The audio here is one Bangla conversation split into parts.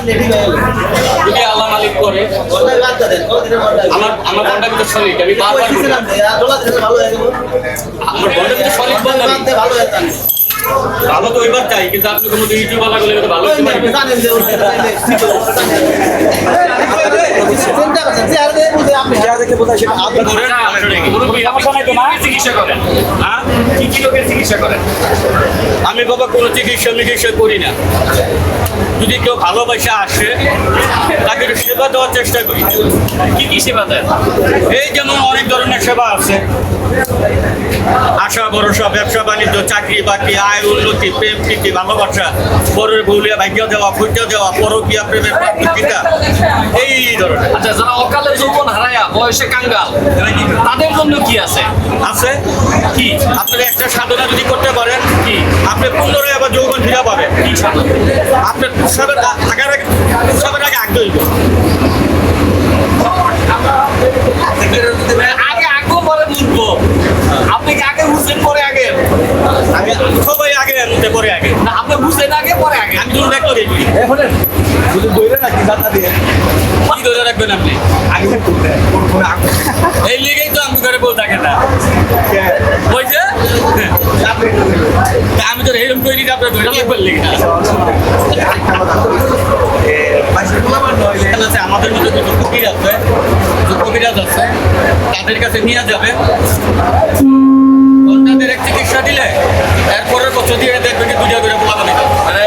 যদি আল্লাহ মালিক করে আমার বন্ডা কিন্তু সলিড আমি বারবার আমার বন্ডা কিন্তু সলিড বন্ধ ভালো তো ওইবার চাই কিন্তু আপনি কোনো ইউটিউব বালা গেলে তো ভালো হতে পারবে আমি বাবা কোনো চিকিৎসা করি না যদি কেউ ভালোবাসা আসে তাকে একটু সেবা দেওয়ার চেষ্টা করি কি সেবা দেয় এই যেমন অনেক ধরনের সেবা আছে আশা ভরসা ব্যবসা বাণিজ্য চাকরি বাকরি আয় উন্নতি প্রেম প্রীতি ভালোবাসা পরের ভুলিয়া ভাগ্য দেওয়া ফুটে দেওয়া পরকিয়া প্রেমের প্রাপ্তিটা এই ধরনের। আচ্ছা, যারা অকালে যৌবন হারায়া বয়সে কাঙ্গাল তাদের জন্য কি আছে? আছে কি আপনার একটা সাধনা যদি করতে পারেন কি আপনি পুনরায় আবার যৌবন ফিরা পাবেন। কি সাধনা? আপনার সবের থাকার আগে সবের আগে আগে হইব আগে আগো পরে বুঝবো। আপনি কি আগে বুঝছেন পরে আগে? আমি সবাই আগে মধ্যে পরে আগে না, আপনি বুঝছেন আগে পরে আগে। আমি ধরে রাখতে দেখি যদি দইলে নাকি জানা দিয়ে কি ধরে রাখবেন আপনি আগে করতে এই লিগেই তো আমি ঘরে বউ থাকে না বলছে আমি তো এরকম তৈরি আপনার ধরে রাখবেন লিগে আমাদের মধ্যে যত কবিরাজ আছে কবিরাজ আছে তাদের কাছে নিয়ে যাবে তাদের এক চিকিৎসা দিলে এরপরের বছর দিয়ে দেখবেন কি দুইটা করে পোলা বানাই মানে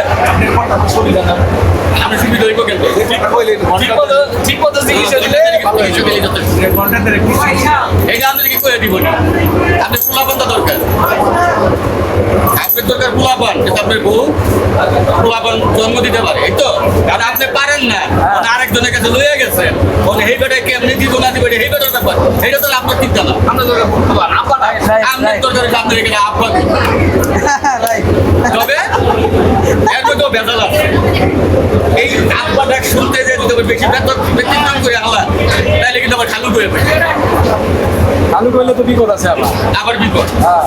আমি সুবিধা হইব কিন্তু ঠিক মতো চিকিৎসা দিলে এই যে আমাদের কি করে দিব না আপনি পোলাপানটা দরকার আপনার দরকার পোলাপান কিন্তু আপনার বউ পোলাপান জন্ম দিতে পারে এই তো কারণ আপনি পারেন না আরেকজনের কাছে লইয়া গেছে এই বেটায় কেমনি দিব না দিব এই বেটার ব্যাপার এটা তো আপনার চিন্তা না আপনার দরকার আপনার দরকার আপনার এখানে আপনার তবে এর মধ্যেও ভেজাল আছে এই আব্বাটা শুনতে যে যদি বেশি ব্যক্তিত্ব করে আল্লাহ তাহলে কিন্তু আবার খালু করে আলু করলে তো বিপদ আছে আবার আবার বিপদ হ্যাঁ